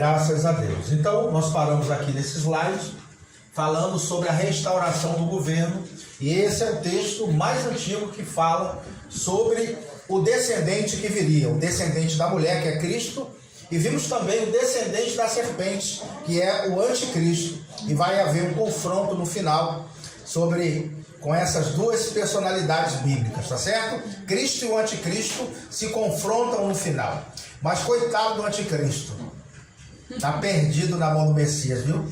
Graças a Deus. Então, nós paramos aqui nesse slide, falando sobre a restauração do governo. E esse é o texto mais antigo que fala sobre o descendente que viria, o descendente da mulher, que é Cristo. E vimos também o descendente da serpente, que é o anticristo. E vai haver um confronto no final com essas duas personalidades bíblicas, tá certo? Cristo e o anticristo se confrontam no final. Mas coitado do anticristo, está perdido na mão do Messias, viu?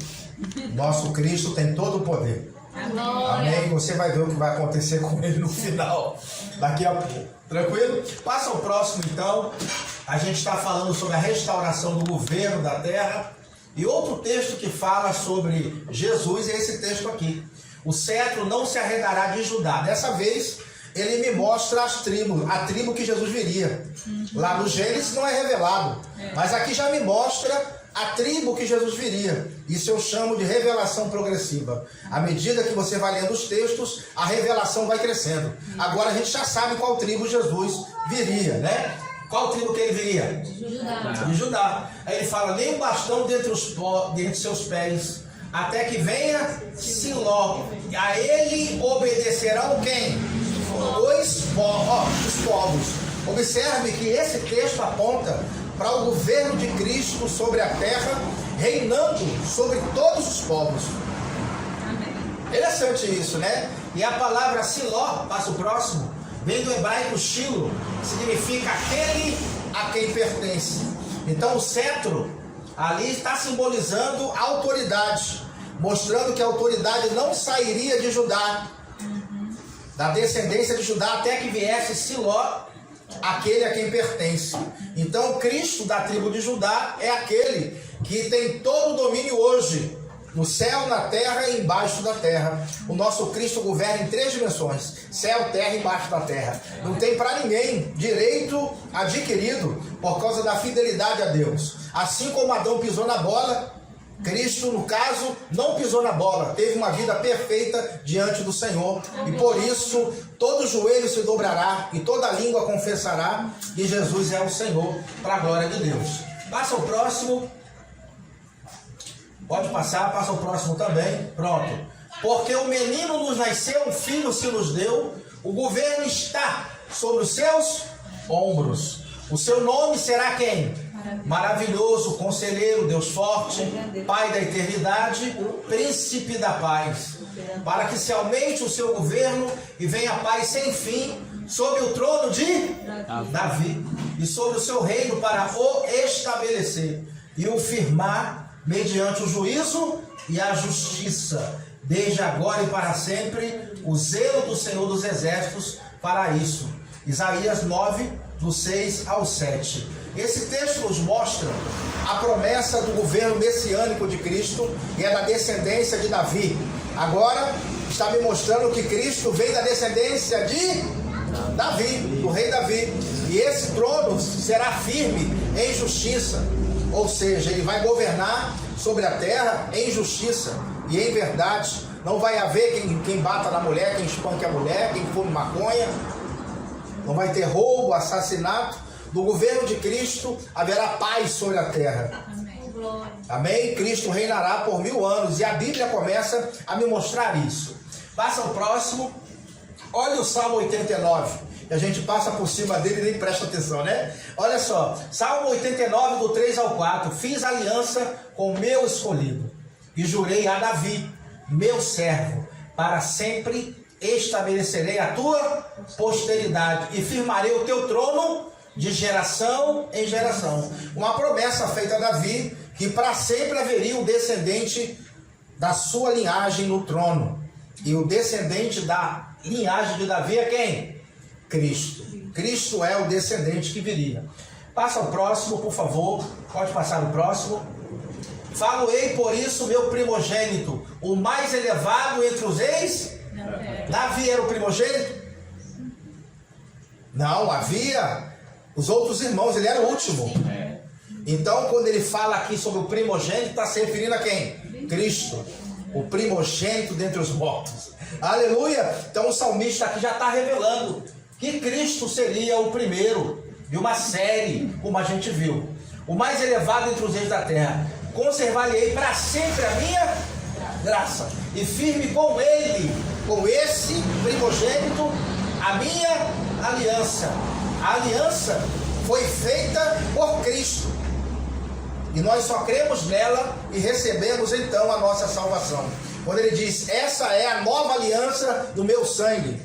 Nosso Cristo tem todo o poder. Amém? Você vai ver o que vai acontecer com ele no final, daqui a pouco. Tranquilo? Passa o próximo então. A gente está falando sobre a restauração do governo da terra. E outro texto que fala sobre Jesus é esse texto aqui. O cetro não se arredará de Judá. Dessa vez, ele me mostra as tribos, a tribo que Jesus viria. Lá no Gênesis não é revelado, mas aqui já me mostra a tribo que Jesus viria. Isso eu chamo de revelação progressiva. À medida que você vai lendo os textos, a revelação vai crescendo. Agora a gente já sabe qual tribo Jesus viria, né? Qual tribo que ele viria? De Judá. De Judá. Aí ele fala, nem um bastão dentre seus pés, até que venha Siló. A ele obedecerão quem? Os povos. Observe que esse texto aponta para o governo de Cristo sobre a terra, reinando sobre todos os povos. Interessante isso, né? E a palavra Siló, passa o próximo, vem do hebraico Shilo, significa aquele a quem pertence. Então o cetro ali está simbolizando a autoridade, mostrando que a autoridade não sairia de Judá, da descendência de Judá, até que viesse Siló, aquele a quem pertence. Então Cristo da tribo de Judá é aquele que tem todo o domínio hoje, no céu, na terra e embaixo da terra. O nosso Cristo governa em 3 dimensões: céu, terra e embaixo da terra. Não tem para ninguém direito adquirido por causa da fidelidade a Deus. Assim como Adão pisou na bola, Cristo, no caso, não pisou na bola, teve uma vida perfeita diante do Senhor. E por isso, todo joelho se dobrará e toda língua confessará que Jesus é o Senhor, para a glória de Deus. Passa o próximo. Pode passar, passa o próximo também. Pronto. Porque o menino nos nasceu, um filho se nos deu, o governo está sobre os seus ombros. O seu nome será quem? Maravilhoso, Conselheiro, Deus forte, Pai da eternidade, Príncipe da paz. Para que se aumente o seu governo e venha a paz sem fim sobre o trono de Davi e sobre o seu reino, para o estabelecer e o firmar mediante o juízo e a justiça, desde agora e para sempre. O zelo do Senhor dos Exércitos para isso. Isaías 9, do 6 ao 7. Esse texto nos mostra a promessa do governo messiânico de Cristo, e é da descendência de Davi. Agora está me mostrando que Cristo vem da descendência de Davi, do rei Davi. E esse trono será firme em justiça. Ou seja, ele vai governar sobre a terra em justiça e em verdade. Não vai haver quem bata na mulher, quem espanque a mulher, quem fume maconha. Não vai ter roubo, assassinato. Do governo de Cristo haverá paz sobre a terra. Amém? Cristo reinará por 1000 anos. E a Bíblia começa a me mostrar isso. Passa o próximo. Olha o Salmo 89. E a gente passa por cima dele e nem presta atenção, né? Olha só. Salmo 89, do 3 ao 4. Fiz aliança com o meu escolhido e jurei a Davi, meu servo, para sempre estabelecerei a tua posteridade e firmarei o teu trono de geração em geração. Uma promessa feita a Davi, que para sempre haveria um descendente da sua linhagem no trono. E o descendente da linhagem de Davi é quem? Cristo. Cristo é o descendente que viria. Passa o próximo, por favor. Pode passar o próximo. Falo-ei por isso meu primogênito, o mais elevado entre os reis. Davi era o primogênito? Não, havia os outros irmãos, ele era o último. Então, quando ele fala aqui sobre o primogênito, está se referindo a quem? Cristo, o primogênito dentre os mortos. Aleluia! Então o salmista aqui já está revelando que Cristo seria o primeiro de uma série, como a gente viu. o mais elevado entre os reis da terra. Conservar-lhe-ei para sempre a minha graça, e firme com ele, com esse primogênito, a minha aliança. A aliança foi feita por Cristo, e nós só cremos nela e recebemos então a nossa salvação. Quando ele diz, essa é a nova aliança do meu sangue,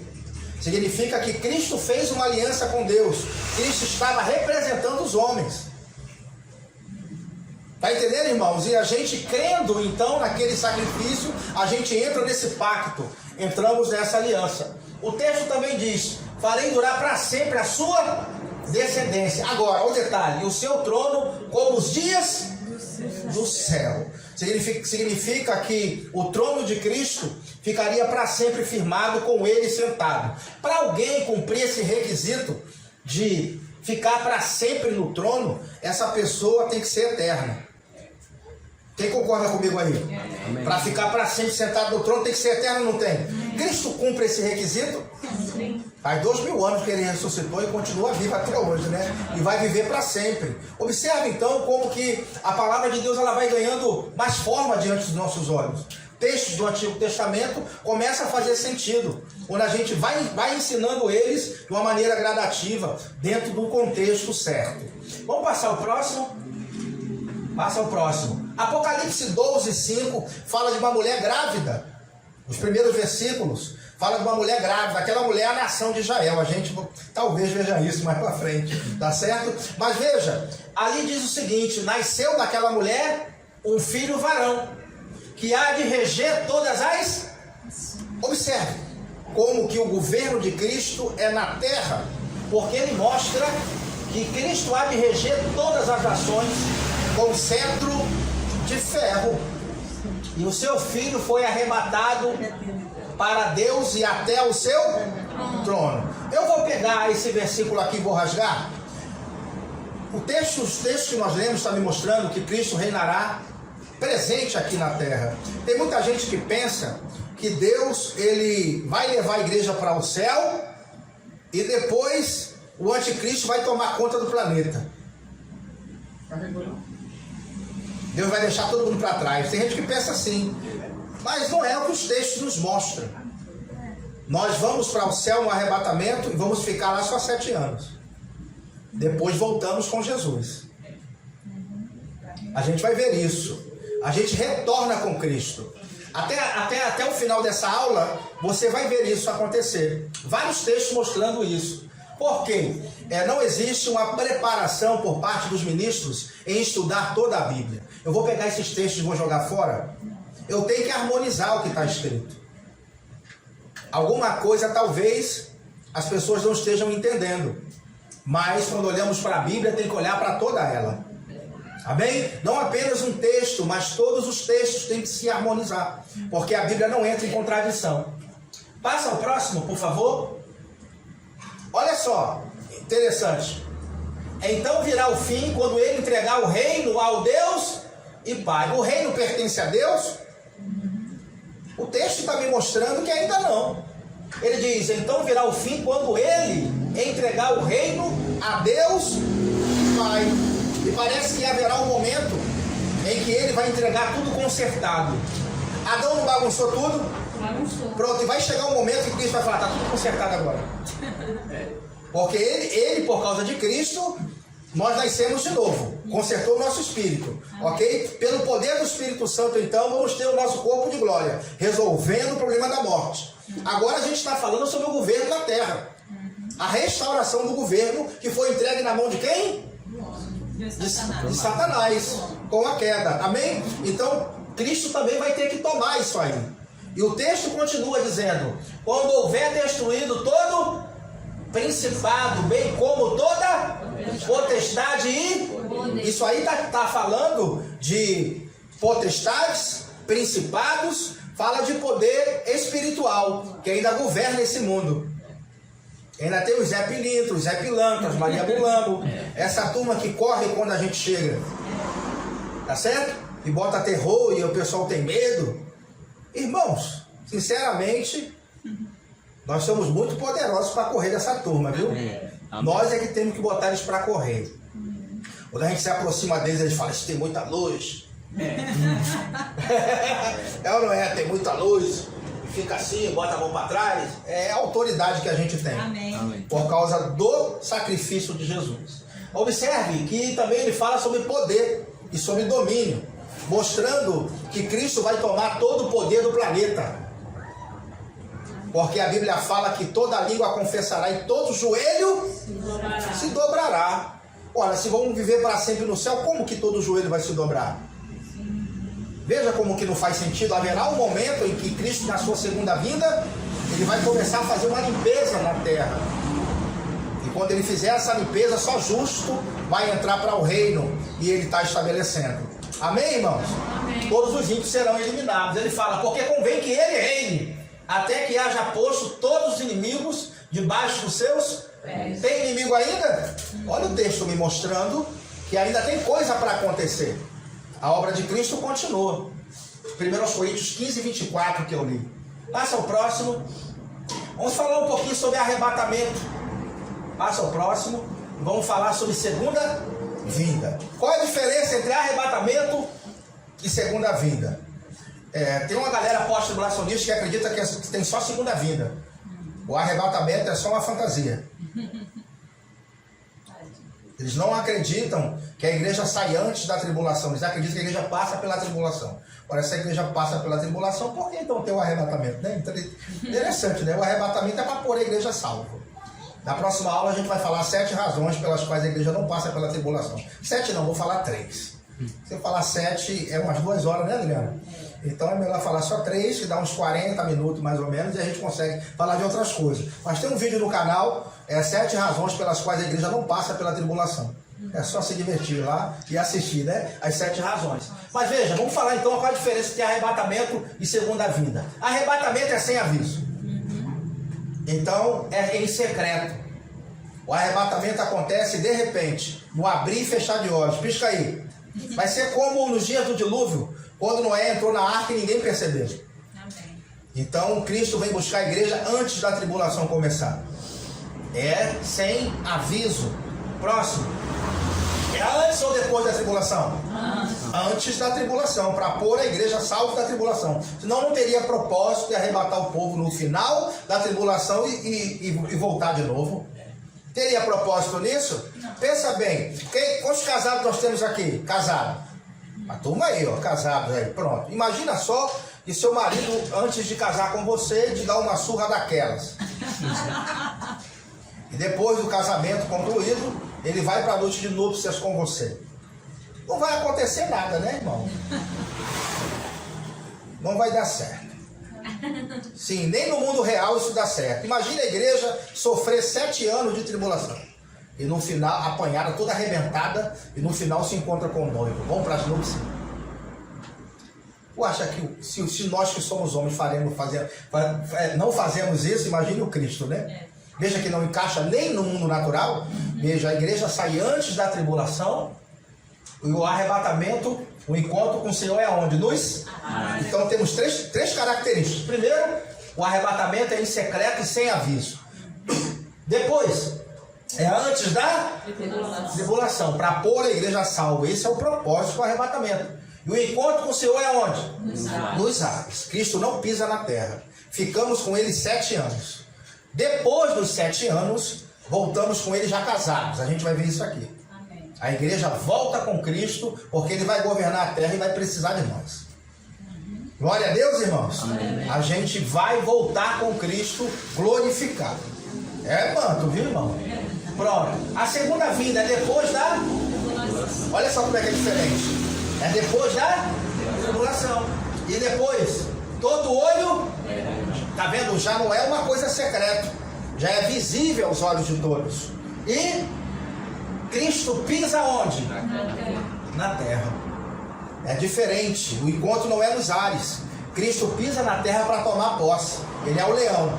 significa que Cristo fez uma aliança com Deus. Cristo estava representando os homens. Está entendendo, irmãos? E a gente crendo então naquele sacrifício, a gente entra nesse pacto, entramos nessa aliança. O texto também diz, farei durar para sempre a sua descendência. Agora, o detalhe, o seu trono como os dias do céu. Significa que o trono de Cristo ficaria para sempre firmado com ele sentado. Para alguém cumprir esse requisito de ficar para sempre no trono, essa pessoa tem que ser eterna. Quem concorda comigo aí? Para ficar para sempre sentado no trono tem que ser eterno, não tem? Cristo cumpre esse requisito? Faz 2000 anos que ele ressuscitou e continua vivo até hoje, né? E vai viver para sempre. Observe então como que a palavra de Deus ela vai ganhando mais forma diante dos nossos olhos. Textos do Antigo Testamento começam a fazer sentido, quando a gente vai ensinando eles de uma maneira gradativa, dentro do contexto certo. Vamos passar o próximo? Passa o próximo. Apocalipse 12:5 fala de uma mulher grávida. Os primeiros versículos fala de uma mulher grávida. Aquela mulher é a nação de Israel. A gente talvez veja isso mais para frente, tá certo? Mas veja, ali diz o seguinte: nasceu daquela mulher um filho varão, que há de reger todas as... Observe como que o governo de Cristo é na terra, porque ele mostra que Cristo há de reger todas as nações com cetro de ferro, e o seu filho foi arrebatado para Deus e até o seu trono. Eu vou pegar esse versículo aqui e vou rasgar. Os textos que nós lemos estão me mostrando que Cristo reinará presente aqui na terra. Tem muita gente que pensa que Deus ele vai levar a igreja para o céu e depois o anticristo vai tomar conta do planeta. Deus vai deixar todo mundo para trás. Tem gente que pensa assim, mas não é o que os textos nos mostram. Nós vamos para o céu no arrebatamento e vamos ficar lá só 7 anos. Depois voltamos com Jesus. A gente vai ver isso. A gente retorna com Cristo. Até o final dessa aula, você vai ver isso acontecer. Vários textos mostrando isso. Por quê? Não existe uma preparação por parte dos ministros em estudar toda a Bíblia. Eu vou pegar esses textos e vou jogar fora. Eu tenho que harmonizar o que está escrito. Alguma coisa talvez as pessoas não estejam entendendo. Mas quando olhamos para a Bíblia, tem que olhar para toda ela. Amém? Não apenas um texto, mas todos os textos têm que se harmonizar. Porque a Bíblia não entra em contradição. Passa ao próximo, por favor. Olha só, interessante. Então virá o fim quando ele entregar o reino ao Deus e Pai. O reino pertence a Deus? O texto está me mostrando que ainda não. Ele diz, então virá o fim quando ele entregar o reino a Deus e Pai. E parece que haverá um momento em que ele vai entregar tudo consertado. Adão não bagunçou tudo? Bagunçou. Pronto, e vai chegar um momento em que Cristo vai falar, está tudo consertado agora. Porque ele, por causa de Cristo, nós nascemos de novo. Consertou o nosso espírito. Ok? Pelo poder do Espírito Santo, então, vamos ter o nosso corpo de glória, resolvendo o problema da morte. Agora a gente está falando sobre o governo da terra. A restauração do governo que foi entregue na mão de quem? De Satanás, com a queda. Amém? Então, Cristo também vai ter que tomar isso aí. E o texto continua dizendo, quando houver destruído todo principado, bem como toda potestade e... Isso aí está falando de potestades, principados, fala de poder espiritual, que ainda governa esse mundo. Ainda tem o Zé Pilintra, o Zé Pilantra, as Maria Bulambo, essa turma que corre quando a gente chega. Tá certo? E bota terror e o pessoal tem medo. Irmãos, sinceramente, nós somos muito poderosos para correr dessa turma, viu? Nós é que temos que botar eles para correr. Quando a gente se aproxima deles, eles falam, isso tem muita luz. É ou não é? Tem muita luz. Fica assim, bota a mão para trás. É a autoridade que a gente tem. Amém. Por causa do sacrifício de Jesus. Observe que também ele fala sobre poder e sobre domínio, mostrando que Cristo vai tomar todo o poder do planeta. Porque a Bíblia fala que toda língua confessará e todo joelho se dobrará. Ora, se vamos viver para sempre no céu, como que todo joelho vai se dobrar? Veja como que não faz sentido. Haverá um momento em que Cristo, na sua segunda vinda, ele vai começar a fazer uma limpeza na terra. E quando ele fizer essa limpeza, só justo vai entrar para o reino e ele está estabelecendo. Amém, irmãos? Amém. Todos os ímpios serão eliminados. Ele fala, porque convém que ele reine, até que haja posto todos os inimigos debaixo dos seus pés. Tem inimigo ainda? Olha o texto me mostrando que ainda tem coisa para acontecer. A obra de Cristo continua. 1 Coríntios 15, 24 que eu li. Passa ao próximo. Vamos falar um pouquinho sobre arrebatamento. Passa ao próximo. Vamos falar sobre segunda vinda. Qual é a diferença entre arrebatamento e segunda vinda? Tem uma galera pós-tribulacionista que acredita que tem só segunda vinda. O arrebatamento é só uma fantasia. Eles não acreditam que a igreja sai antes da tribulação. Eles acreditam que a igreja passa pela tribulação. Ora, se a igreja passa pela tribulação, por que então tem o arrebatamento? Né? Interessante, né? O arrebatamento é para pôr a igreja salva. Na próxima aula a gente vai falar 7 razões pelas quais a igreja não passa pela tribulação. 7 não, vou falar 3. Se eu falar 7, é umas 2 horas, né, Adriana? Então é melhor falar só 3, que dá uns 40 minutos mais ou menos, e a gente consegue falar de outras coisas. Mas tem um vídeo no canal, 7 razões pelas quais a igreja não passa pela tribulação. É só se divertir lá e assistir, né? As 7 razões. Mas veja, vamos falar então qual a diferença entre arrebatamento e segunda vinda. Arrebatamento é sem aviso. Então é em secreto. O arrebatamento acontece de repente, no abrir e fechar de olhos. Pisca aí. Vai ser como nos dias do dilúvio, quando Noé entrou na arca e ninguém percebeu. Amém. Então Cristo vem buscar a igreja antes da tribulação começar. É sem aviso. Próximo. É antes ou depois da tribulação? Antes da tribulação, para pôr a igreja salva da tribulação. Senão não teria propósito de arrebatar o povo no final da tribulação e voltar de novo. Teria propósito nisso? Não. Pensa bem, quantos casados nós temos aqui? Casado. A turma aí, ó, casados aí, pronto. Imagina só que seu marido, antes de casar com você, te dá uma surra daquelas. E depois do casamento concluído, ele vai para a noite de núpcias com você. Não vai acontecer nada, né, irmão? Não vai dar certo. Sim, nem no mundo real isso dá certo. Imagina a igreja sofrer 7 anos de tribulação. E no final, apanhada, toda arrebentada, e no final se encontra com o noivo. Vamos para as núpcias. Tu acha que se nós que somos homens não fazemos isso, imagine o Cristo, né? Veja que não encaixa nem no mundo natural. Veja, a igreja sai antes da tribulação. E o arrebatamento, o encontro com o Senhor é onde? Então temos três características. Primeiro, o arrebatamento é em secreto e sem aviso. Depois, é antes da tribulação, para pôr a igreja salva. Esse é o propósito do arrebatamento. E o encontro com o Senhor é onde? Nos ares. Cristo não pisa na terra. Ficamos com ele 7 anos. Depois dos 7 anos, voltamos com ele já casados. A gente vai ver isso aqui. A igreja volta com Cristo, porque ele vai governar a terra e vai precisar de nós. Glória a Deus, irmãos. Amém. A gente vai voltar com Cristo glorificado. Manto, viu, irmão? Pronto. A segunda vinda é depois da... Olha só como é que é diferente. É depois da tribulação. E depois, todo olho... Tá vendo? Já não é uma coisa secreta. Já é visível aos olhos de todos. E... Cristo pisa onde? Na terra. É diferente. O encontro não é nos ares. Cristo pisa na terra para tomar posse. Ele é o leão.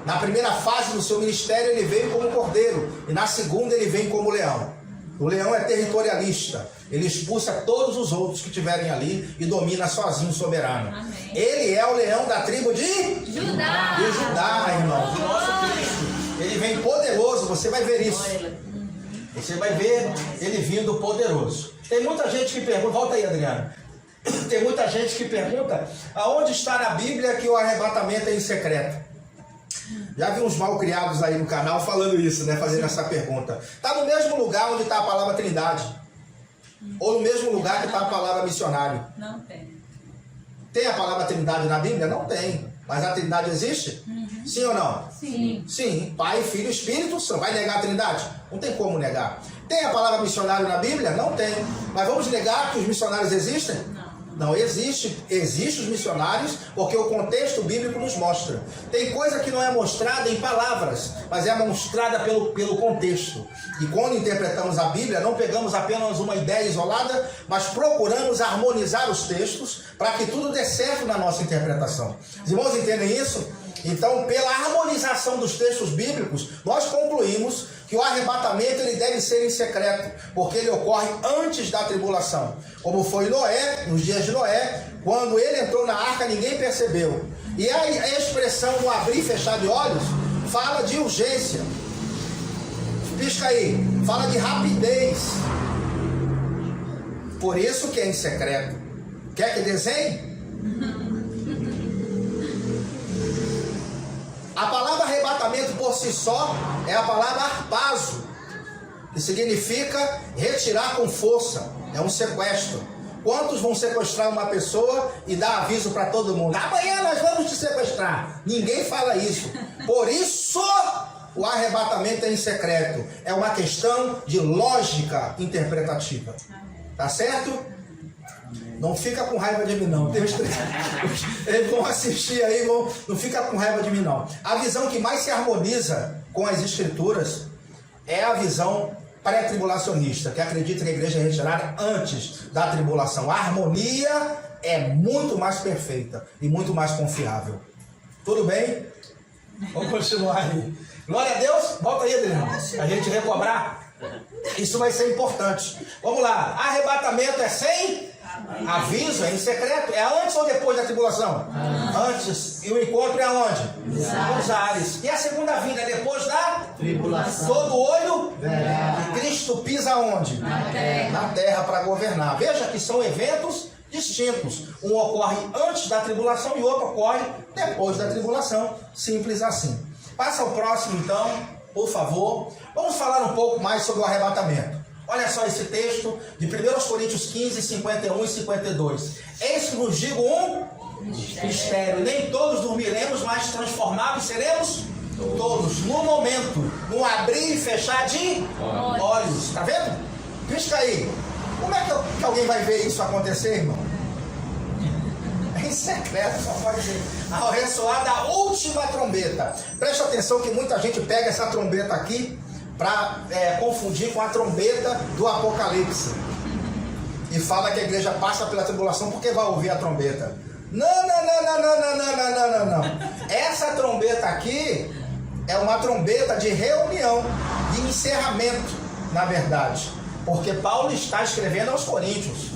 Na primeira fase do seu ministério ele veio como cordeiro. E na segunda ele vem como leão. O leão é territorialista. Ele expulsa todos os outros que estiverem ali e domina sozinho, soberano. Amém. Ele é o leão da tribo de Judá. Irmão. O nosso Cristo. Ele vem poderoso. Você vai ver isso. Você vai ver ele vindo poderoso. Tem muita gente que pergunta, volta aí, Adriano. Tem muita gente que pergunta aonde está na Bíblia que o arrebatamento é em secreto. Já vi uns mal criados aí no canal falando isso, né? Fazendo essa pergunta. Está no mesmo lugar onde está a palavra Trindade? Ou no mesmo lugar que está a palavra missionário? Não tem. Tem a palavra Trindade na Bíblia? Não tem. Mas a Trindade existe? Sim ou não? Sim. Sim. Pai, Filho e Espírito Santo. Vai negar a Trindade? Não tem como negar. Tem a palavra missionário na Bíblia? Não tem. Mas vamos negar que os missionários existem? Não existe os missionários, porque o contexto bíblico nos mostra. Tem coisa que não é mostrada em palavras, mas é mostrada pelo contexto. E quando interpretamos a Bíblia, não pegamos apenas uma ideia isolada, mas procuramos harmonizar os textos para que tudo dê certo na nossa interpretação. Os irmãos entendem isso? Então, pela harmonização dos textos bíblicos, nós concluímos que o arrebatamento ele deve ser em secreto, porque ele ocorre antes da tribulação. Como foi Noé, nos dias de Noé, quando ele entrou na arca, ninguém percebeu. E a expressão no abrir e fechar de olhos fala de urgência. Pisca aí, fala de rapidez. Por isso que é em secreto. Quer que desenhe? A palavra arrebatamento por si só é a palavra harpazo, que significa retirar com força, é um sequestro. Quantos vão sequestrar uma pessoa e dar aviso para todo mundo? Amanhã nós vamos te sequestrar. Ninguém fala isso. Por isso, o arrebatamento é em secreto. É uma questão de lógica interpretativa. Tá certo? Não fica com raiva de mim, não. Eles vão assistir aí, não fica com raiva de mim, não. A visão que mais se harmoniza com as Escrituras é a visão pré-tribulacionista, que acredita que a igreja é retirada antes da tribulação. A harmonia é muito mais perfeita e muito mais confiável. Tudo bem? Vamos continuar aí. Glória a Deus. Volta aí, Adriano. A gente recobrar. Isso vai ser importante. Vamos lá. Arrebatamento é sem aviso, é em secreto. É antes ou depois da tribulação? Antes. E o encontro é aonde? Nos ares. E a segunda vinda é depois da tribulação. Todo olho verá. E Cristo pisa onde? Na terra para governar. Veja que são eventos distintos. Um ocorre antes da tribulação e outro ocorre depois da tribulação. Simples assim. Passa ao próximo então, por favor. Vamos falar um pouco mais sobre o arrebatamento. Olha só esse texto de 1 Coríntios 15, 51 e 52. Eis que nos digo um mistério. Nem todos dormiremos, mas transformados seremos todos. No momento, no abrir e fechar de olhos. Está vendo? Pisca aí. Como é que alguém vai ver isso acontecer, irmão? É em secreto, só pode dizer. Ao ressoar da última trombeta. Preste atenção que muita gente pega essa trombeta aqui para confundir com a trombeta do Apocalipse. E fala que a igreja passa pela tribulação porque vai ouvir a trombeta. Não. Essa trombeta aqui é uma trombeta de reunião, de encerramento, na verdade. Porque Paulo está escrevendo aos Coríntios.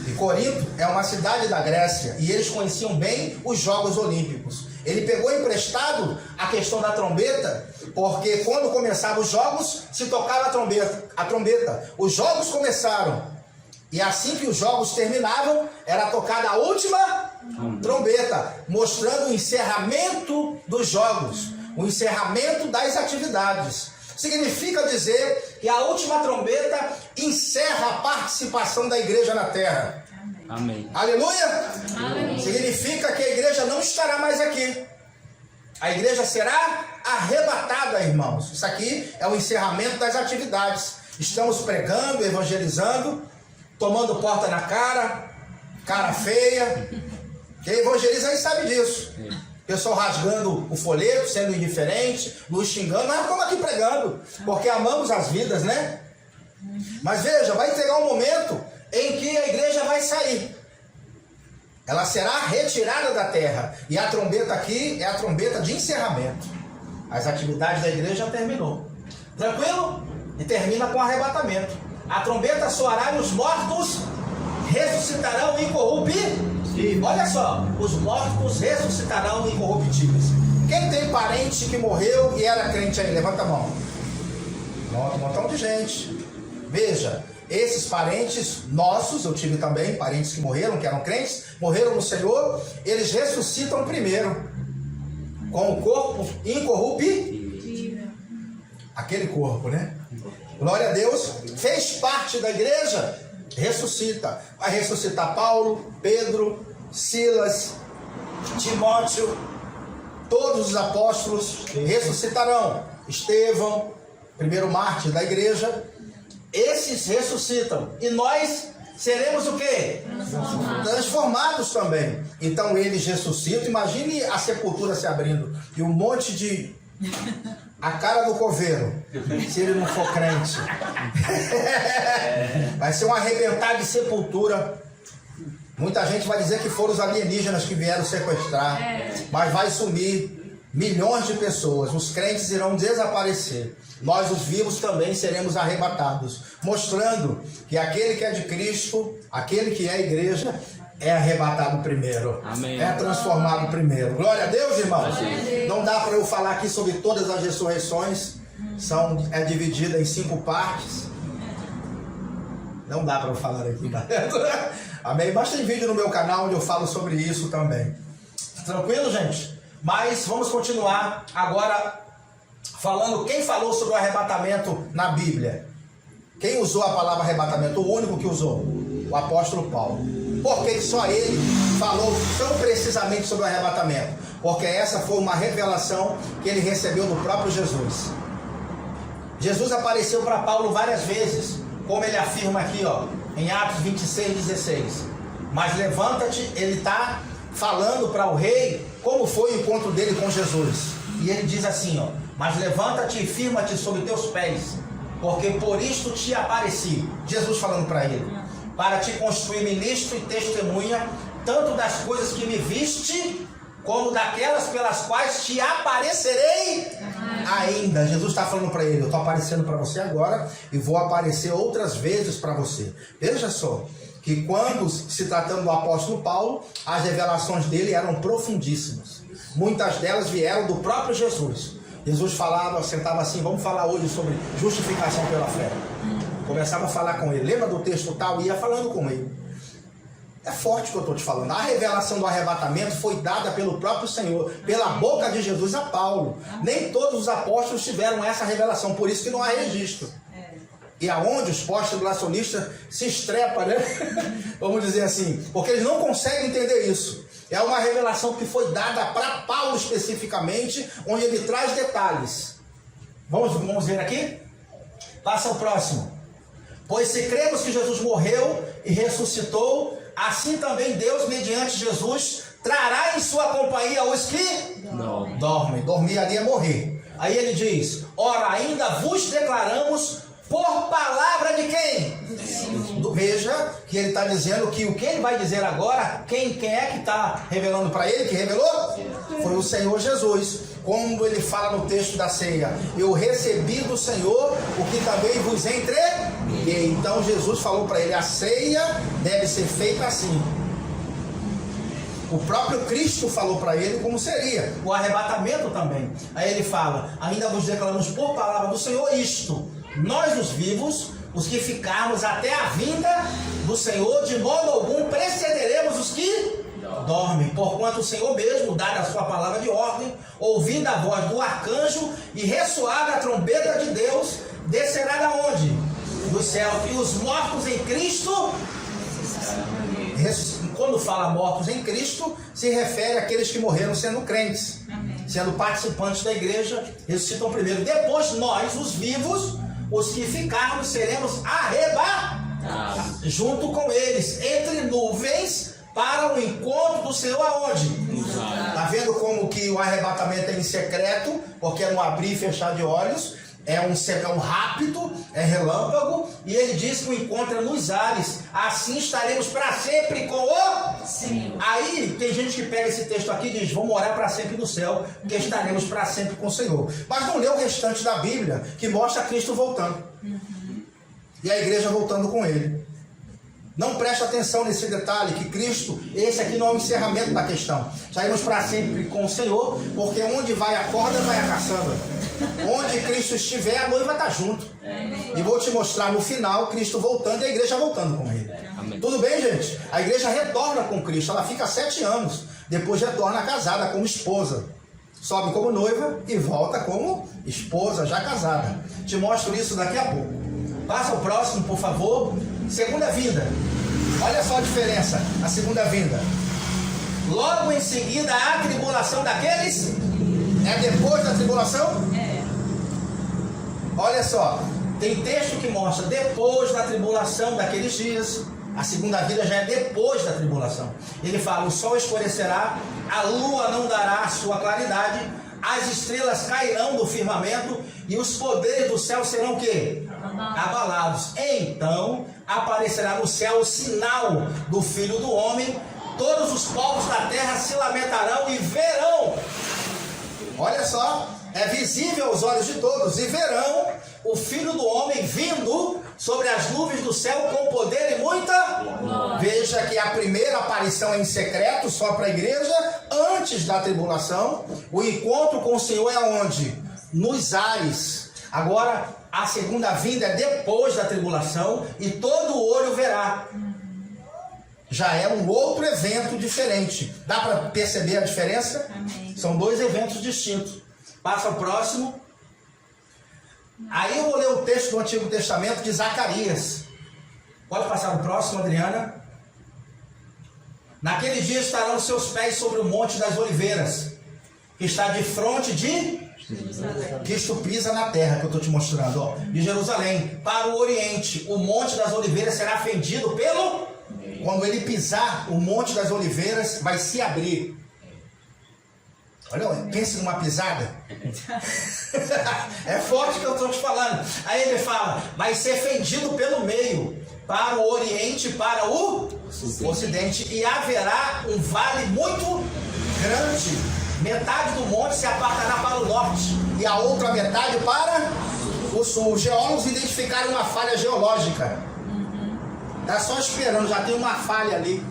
E Corinto é uma cidade da Grécia. E eles conheciam bem os Jogos Olímpicos. Ele pegou emprestado a questão da trombeta, porque quando começavam os jogos, se tocava a trombeta. Os jogos começaram. E assim que os jogos terminavam, era tocada a última trombeta, mostrando o encerramento dos jogos, o encerramento das atividades. Significa dizer que a última trombeta encerra a participação da igreja na terra. Amém. Aleluia! Amém. Significa que a igreja não estará mais aqui. A igreja será arrebatada, irmãos. Isso aqui é o encerramento das atividades. Estamos pregando, evangelizando, tomando porta na cara feia. Quem evangeliza aí sabe disso. Pessoal rasgando o folheto, sendo indiferente, nos xingando. Nós estamos aqui pregando, porque amamos as vidas, né? Mas veja, vai chegar um momento em que a igreja vai sair. Ela será retirada da terra. E a trombeta aqui é a trombeta de encerramento. As atividades da igreja terminou. Tranquilo? E termina com arrebatamento. A trombeta soará e os mortos ressuscitarão incorruptíveis. Olha só, os mortos ressuscitarão incorruptíveis. Quem tem parente que morreu e era crente aí? Levanta a mão. Pronto, um montão de gente. Veja, esses parentes nossos, eu tive também parentes que morreram, que eram crentes, morreram no Senhor, eles ressuscitam primeiro, com o corpo incorruptível. Aquele corpo, né? Glória a Deus. Fez parte da igreja, ressuscita. Vai ressuscitar Paulo, Pedro, Silas, Timóteo, todos os apóstolos ressuscitarão. Estevão, primeiro mártir da igreja, esses ressuscitam. E nós seremos o quê? Transformados também. Então eles ressuscitam. Imagine a sepultura se abrindo e um monte de... a cara do coveiro, se ele não for crente. Vai ser um arrebentar de sepultura. Muita gente vai dizer que foram os alienígenas que vieram sequestrar. Mas vai sumir milhões de pessoas. Os crentes irão desaparecer. Nós, os vivos, também seremos arrebatados, mostrando que aquele que é de Cristo, aquele que é a igreja, é arrebatado primeiro. Amém. É transformado primeiro. Glória a Deus, irmãos. Não dá para eu falar aqui sobre todas as ressurreições. É dividida em 5 partes. Não dá para eu falar aqui. Amém? Mas tem vídeo no meu canal onde eu falo sobre isso também. Tranquilo, gente? Mas vamos continuar agora falando quem falou sobre o arrebatamento na Bíblia. Quem usou a palavra arrebatamento? O único que usou, o apóstolo Paulo. Por que só ele falou tão precisamente sobre o arrebatamento? Porque essa foi uma revelação que ele recebeu do próprio Jesus. Jesus apareceu para Paulo várias vezes, como ele afirma aqui, ó, em Atos 26:16. Mas levanta-te, ele está falando para o rei como foi o encontro dele com Jesus. E ele diz assim, ó: mas levanta-te e firma-te sobre teus pés, porque por isto te apareci. Jesus falando para ele: para te constituir ministro e testemunha, tanto das coisas que me viste, como daquelas pelas quais te aparecerei ainda. Jesus está falando para ele: eu estou aparecendo para você agora e vou aparecer outras vezes para você. Veja só, que quando se tratando do apóstolo Paulo, as revelações dele eram profundíssimas. Muitas delas vieram do próprio Jesus. Jesus falava, sentava assim: vamos falar hoje sobre justificação pela fé. Começava a falar com ele, lembra do texto tal, ia falando com ele. É forte o que eu estou te falando. A revelação do arrebatamento foi dada pelo próprio Senhor, pela boca de Jesus a Paulo. Nem todos os apóstolos tiveram essa revelação, por isso que não há registro. E aonde os pós-tribulacionistas se estrepam, né? Vamos dizer assim, porque eles não conseguem entender isso. É uma revelação que foi dada para Paulo especificamente, onde ele traz detalhes. Vamos ver aqui? Passa o próximo. Pois se cremos que Jesus morreu e ressuscitou, assim também Deus, mediante Jesus, trará em sua companhia os que dormem. Dormir ali é morrer. Aí ele diz: ora, ainda vos declaramos por palavra de quem? Veja que ele está dizendo que o que ele vai dizer agora, quem é que está revelando para ele, que revelou? Foi o Senhor Jesus. Como ele fala no texto da ceia: eu recebi do Senhor o que também vos entreguei. Então Jesus falou para ele: a ceia deve ser feita assim. O próprio Cristo falou para ele como seria o arrebatamento também. Aí ele fala: ainda vos declaramos por palavra do Senhor isto: nós os vivos, os que ficarmos até a vinda do Senhor, de modo algum precederemos os que dormem, porquanto o Senhor mesmo, dada a sua palavra de ordem, ouvida a voz do arcanjo e ressoada a trombeta de Deus, descerá da onde? Do céu. E os mortos em Cristo, quando fala mortos em Cristo, se refere àqueles que morreram sendo crentes, sendo participantes da igreja, ressuscitam primeiro. Depois nós, os vivos, os que ficarmos, seremos arrebatados junto com eles, entre nuvens, para o encontro do Senhor aonde? Está vendo como que o arrebatamento é em secreto, porque é um abrir e fechar de olhos, é um rápido, é relâmpago, e ele diz que o encontro é nos ares, assim estaremos para sempre com o Senhor. Aí tem gente que pega esse texto aqui e diz: vamos morar para sempre no céu, porque estaremos para sempre com o Senhor. Mas não lê o restante da Bíblia, que mostra Cristo voltando, e a igreja voltando com ele. Não preste atenção nesse detalhe, que Cristo, esse aqui não é o encerramento da questão. Saímos para sempre com o Senhor, porque onde vai a corda, vai a caçamba. Onde Cristo estiver, a noiva está junto. E vou te mostrar no final Cristo voltando e a igreja voltando com ele. Amém. Tudo bem, gente? A igreja retorna com Cristo. Ela fica 7 anos. Depois retorna casada como esposa. Sobe como noiva e volta como esposa já casada. Te mostro isso daqui a pouco. Passa o próximo, por favor. Segunda vinda. Olha só a diferença. A segunda vinda. Logo em seguida a tribulação daqueles. É depois da tribulação? É. Olha só. Tem texto que mostra depois da tribulação daqueles dias. A segunda vida já é depois da tribulação. Ele fala: o sol escurecerá, a lua não dará a sua claridade, as estrelas cairão do firmamento e os poderes do céu serão o quê? Abalados. Então aparecerá no céu o sinal do Filho do Homem. Todos os povos da terra se lamentarão e verão. Olha só, é visível aos olhos de todos, e verão o Filho do Homem vindo sobre as nuvens do céu com poder e muita. Veja que a primeira aparição é em secreto, só para a igreja, antes da tribulação. O encontro com o Senhor é onde? Nos ares. Agora, a segunda vinda é depois da tribulação e todo o olho verá. Já é um outro evento diferente. Dá para perceber a diferença? Amém. São 2 eventos distintos. Passa o próximo. Aí eu vou ler o texto do Antigo Testamento de Zacarias. Pode passar o próximo, Adriana. Naquele dia estarão os seus pés sobre o Monte das Oliveiras, que está de fronte de Cristo pisa na terra, que eu estou te mostrando, ó, de Jerusalém, para o Oriente. O Monte das Oliveiras será fendido pelo... Quando ele pisar, o Monte das Oliveiras vai se abrir. Olha, pense numa pisada. É forte que eu estou te falando. Aí ele fala: vai ser fendido pelo meio, para o Oriente, para o Ocidente, e haverá um vale muito grande. Metade do monte se apartará para o norte e a outra metade para o sul. Os geólogos identificaram uma falha geológica. Está só esperando, já tem uma falha ali.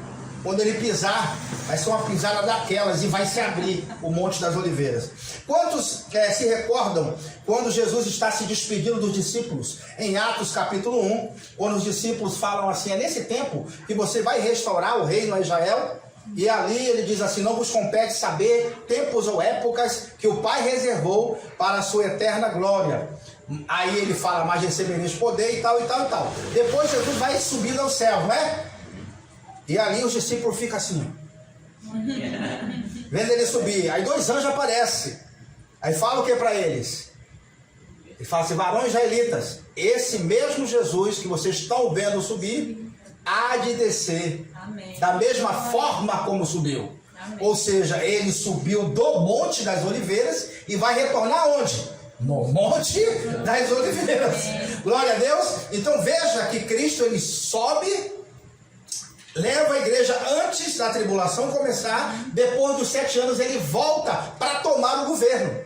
Quando ele pisar, vai ser uma pisada daquelas e vai se abrir o Monte das Oliveiras. Quantos se recordam quando Jesus está se despedindo dos discípulos? Em Atos capítulo 1, quando os discípulos falam assim: é nesse tempo que você vai restaurar o reino a Israel? E ali ele diz assim: não vos compete saber tempos ou épocas que o Pai reservou para a sua eterna glória. Aí ele fala: mas recebereis poder e tal, e tal, e tal. Depois Jesus vai subindo ao céu, não é? E ali os discípulos ficam assim, vendo ele subir. Aí 2 anjos aparecem. Aí fala o que para eles? Ele fala assim: varões israelitas, esse mesmo Jesus que vocês estão vendo subir, há de descer. Amém. Da mesma forma como subiu. Amém. Ou seja, ele subiu do Monte das Oliveiras e vai retornar onde? No Monte das Oliveiras. Glória a Deus. Então veja que Cristo, ele sobe, leva a igreja antes da tribulação começar. Depois dos 7 anos ele volta para tomar o governo,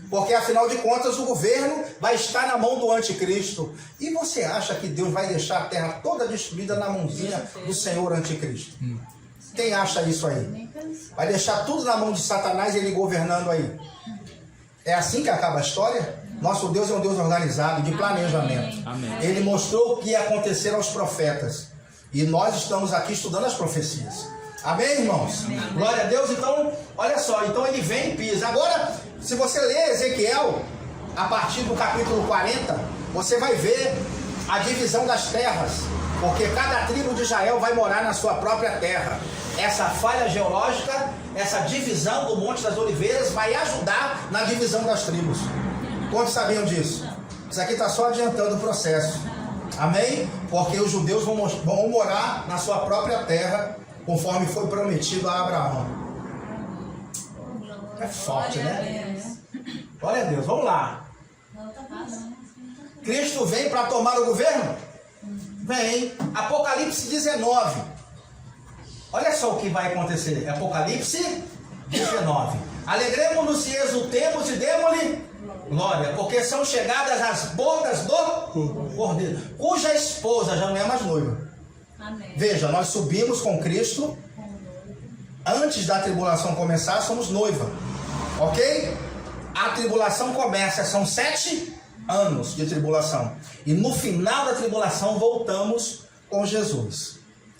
porque afinal de contas o governo vai estar na mão do anticristo. E você acha que Deus vai deixar a terra toda destruída na mãozinha do Senhor anticristo? Quem acha isso aí? Vai deixar tudo na mão de Satanás e ele governando aí? É assim que acaba a história? Nosso Deus é um Deus organizado, de planejamento. Amém. Ele mostrou o que ia acontecer aos profetas. E nós estamos aqui estudando as profecias. Amém, irmãos? Amém. Glória a Deus. Então, olha só. Então ele vem e pisa. Agora, se você ler Ezequiel, a partir do capítulo 40, você vai ver a divisão das terras. Porque cada tribo de Israel vai morar na sua própria terra. Essa falha geológica, essa divisão do Monte das Oliveiras vai ajudar na divisão das tribos. Quantos sabiam disso? Isso aqui está só adiantando o processo. Amém? Porque os judeus vão morar na sua própria terra, conforme foi prometido a Abraão. É forte, né? Glória a Deus. Vamos lá. Cristo vem para tomar o governo? Vem. Apocalipse 19. Olha só o que vai acontecer. Apocalipse 19. Alegremos-nos e exultemos e demos-lhe glória, porque são chegadas as bodas do Cordeiro, cuja esposa já não é mais noiva. Amém. Veja, nós subimos com Cristo. Antes da tribulação começar, somos noiva. Ok? a tribulação começa, são 7 anos de tribulação. E no final da tribulação voltamos com Jesus.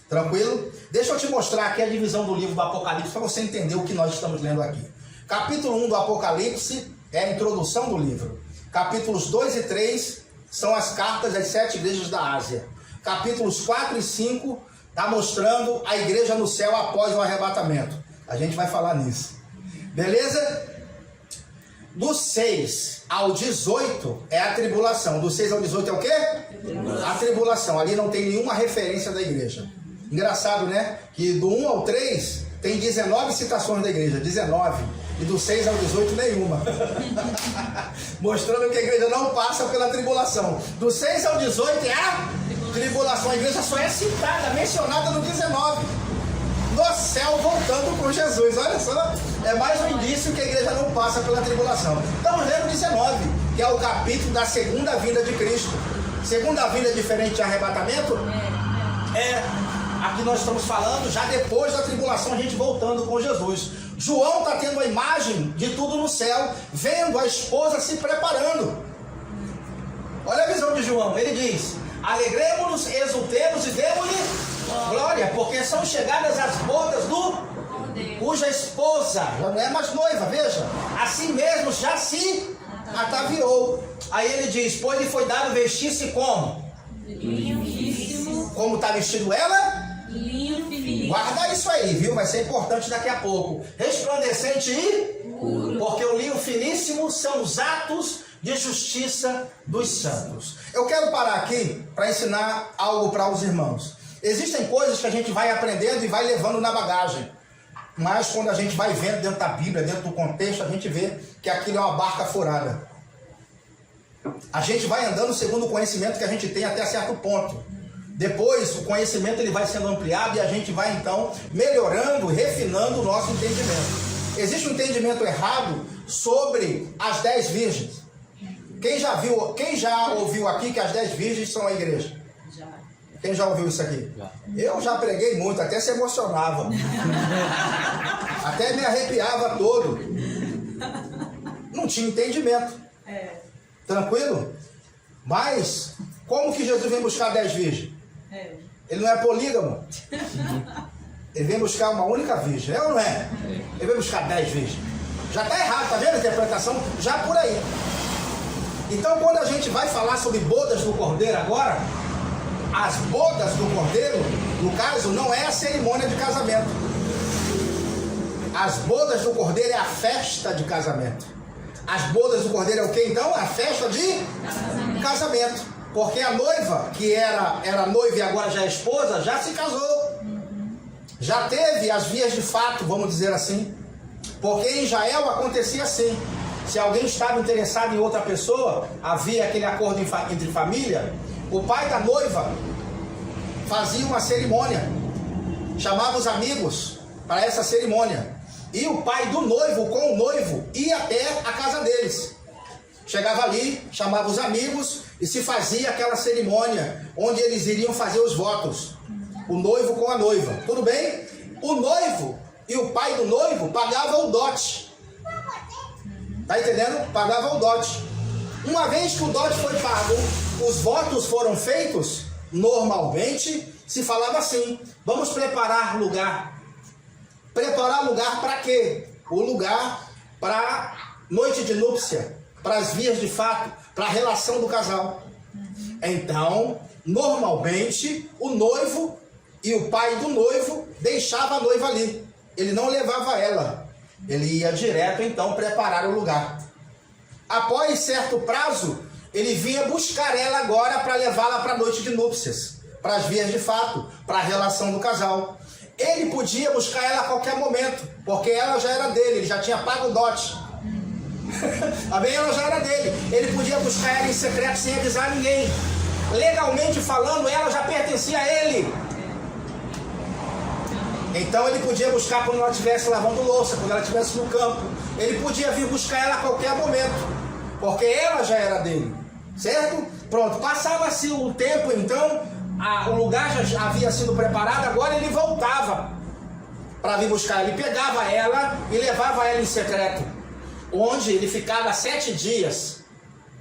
Tranquilo? Deixa eu te mostrar aqui a divisão do livro do Apocalipse para você entender o que nós estamos lendo aqui. Capítulo 1 do Apocalipse é a introdução do livro. Capítulos 2 e 3 são as cartas das 7 igrejas da Ásia. Capítulos 4 e 5 está mostrando a igreja no céu após o arrebatamento. A gente vai falar nisso. Beleza? Do 6 ao 18 é a tribulação. Do 6 ao 18 é o quê? A tribulação. Ali não tem nenhuma referência da igreja. Engraçado, né? Que do 1 ao 3 tem 19 citações da igreja. 19. E do 6 ao 18 nenhuma. Mostrando que a igreja não passa pela tribulação. Do 6 ao 18 é a tribulação. A igreja só é citada, mencionada no 19. No céu voltando com Jesus. Olha só, é mais um indício que a igreja não passa pela tribulação. Estamos lendo 19, que é o capítulo da segunda vinda de Cristo. Segunda vinda é diferente de arrebatamento? Aqui nós estamos falando já depois da tribulação, a gente voltando com Jesus. João está tendo a imagem de tudo no céu, vendo a esposa se preparando. Olha a visão de João, ele diz: alegremos-nos, exultemos e demos-lhe glória, porque são chegadas as bodas do cuja esposa já não é mais noiva, veja, assim mesmo já se ataviou. Aí ele diz: pois lhe foi dado vestir-se como? Linho finíssimo. Como está vestido ela? Linho finíssimo. Guarda isso aí, viu? Vai ser importante daqui a pouco. Resplandecente e puro. Porque o linho finíssimo são os atos de justiça dos santos. Eu quero parar aqui para ensinar algo para os irmãos. Existem coisas que a gente vai aprendendo e vai levando na bagagem. Mas quando a gente vai vendo dentro da Bíblia, dentro do contexto, a gente vê que aquilo é uma barca furada. A gente vai andando segundo o conhecimento que a gente tem até certo ponto. Depois o conhecimento ele vai sendo ampliado e a gente vai então melhorando, refinando o nosso entendimento. Existe um entendimento errado sobre as 10 virgens. Quem já ouviu aqui que as 10 virgens são a igreja? Já. Quem já ouviu isso aqui? Eu já preguei muito, até se emocionava. Até me arrepiava todo. Não tinha entendimento. Tranquilo? Mas, como que Jesus vem buscar 10 virgens? Ele não é polígamo. Ele vem buscar uma única virgem, é ou não é? Ele vem buscar 10 virgens. Já está errado, tá vendo a interpretação? Já por aí. Então, quando a gente vai falar sobre bodas do Cordeiro agora, as bodas do Cordeiro, no caso, não é a cerimônia de casamento. As bodas do Cordeiro é a festa de casamento. As bodas do Cordeiro é o que então? A festa de casamento. Porque a noiva, que era noiva e agora já é esposa, já se casou. Já teve as vias de fato, vamos dizer assim. Porque em Israel acontecia assim. Se alguém estava interessado em outra pessoa, havia aquele acordo entre família. O pai da noiva fazia uma cerimônia, chamava os amigos para essa cerimônia. E o pai do noivo com o noivo ia até a casa deles. Chegava ali, chamava os amigos e se fazia aquela cerimônia onde eles iriam fazer os votos. O noivo com a noiva. Tudo bem? O noivo e o pai do noivo pagavam o dote. Tá entendendo? Pagava o dote. Uma vez que o dote foi pago, os votos foram feitos, normalmente se falava assim: vamos preparar lugar. Preparar lugar para quê? O lugar para noite de núpcia, para as vias de fato, para a relação do casal. Então, normalmente, o noivo e o pai do noivo deixava a noiva ali. Ele não levava ela. Ele ia direto, então, preparar o lugar. Após certo prazo, ele vinha buscar ela agora para levá-la para a noite de núpcias, para as vias de fato, para a relação do casal. Ele podia buscar ela a qualquer momento, porque ela já era dele, ele já tinha pago o dote. Amém? Ela já era dele. Ele podia buscar ela em secreto sem avisar ninguém. Legalmente falando, ela já pertencia a ele. Então ele podia buscar quando ela estivesse lavando louça, quando ela estivesse no campo. Ele podia vir buscar ela a qualquer momento, porque ela já era dele. Certo? Pronto, passava-se o tempo, então o lugar já havia sido preparado, agora ele voltava para vir buscar. Ele pegava ela e levava ela em secreto. onde ele ficava 7 dias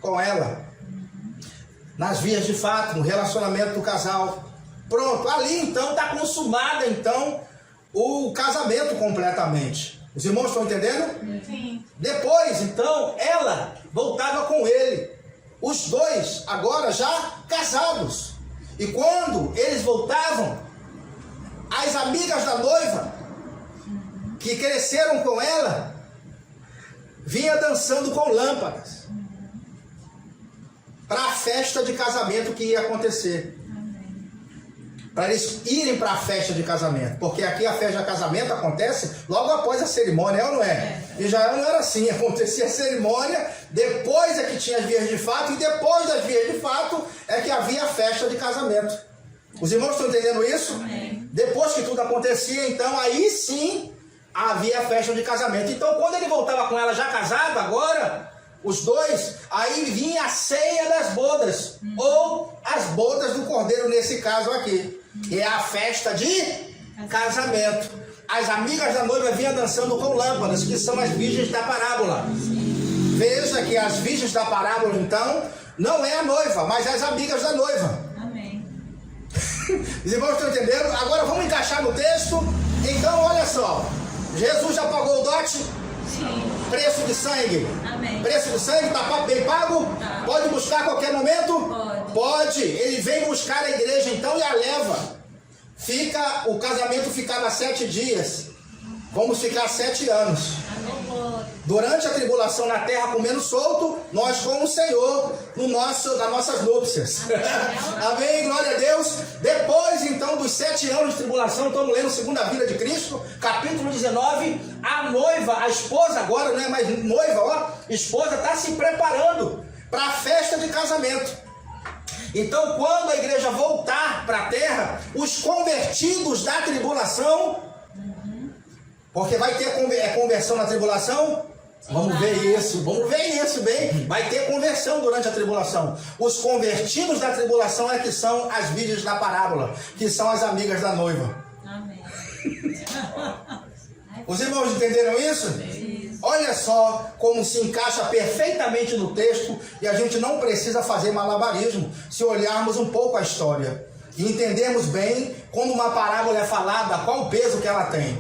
com ela, nas vias de fato, no relacionamento do casal. Pronto, ali então está consumada então o casamento completamente. Os irmãos estão entendendo? Sim. Depois então ela voltava com ele, os dois agora já casados. E quando eles voltavam, as amigas da noiva que cresceram com ela vinha dançando com lâmpadas para a festa de casamento que ia acontecer. Para eles irem para a festa de casamento, porque aqui a festa de casamento acontece logo após a cerimônia, é ou não é? Em Israel não era assim, acontecia a cerimônia, depois é que tinha as vias de fato, e depois das vias de fato é que havia a festa de casamento. Os irmãos estão entendendo isso? Amém. Depois que tudo acontecia, então aí sim havia a festa de casamento. Então quando ele voltava com ela já casado, agora, os dois, aí vinha a ceia das bodas, ou as bodas do cordeiro nesse caso aqui, que é a festa de casamento. As amigas da noiva vinham dançando com lâmpadas, que são as virgens da parábola. Veja que as virgens da parábola então não é a noiva, mas as amigas da noiva. Amém. Os irmãos estão entendendo? Agora vamos encaixar no texto. Então olha só, Jesus já pagou o dote? Sim. Preço de sangue? Amém. Preço de sangue está bem pago? Tá. Pode buscar a qualquer momento? Pode. Pode. Ele vem buscar a igreja então e a leva. O casamento ficava 7 dias. Vamos ficar 7 anos. Amém. Durante a tribulação na terra comendo solto, nós com o Senhor nas nossas núpcias. Amém, glória a Deus. Depois então dos 7 anos de tribulação, estamos lendo Segunda Vinda de Cristo, capítulo 19, a noiva, a esposa agora não é mais noiva, ó, esposa está se preparando para a festa de casamento. Então quando a igreja voltar para a terra, os convertidos da tribulação, porque vai ter conversão na tribulação? Vamos ver isso bem. Vai ter conversão durante a tribulação. Os convertidos da tribulação é que são as virgens da parábola, que são as amigas da noiva. Amém. Os irmãos entenderam isso? Olha só como se encaixa perfeitamente no texto, e a gente não precisa fazer malabarismo se olharmos um pouco a história e entendermos bem quando uma parábola é falada, qual o peso que ela tem.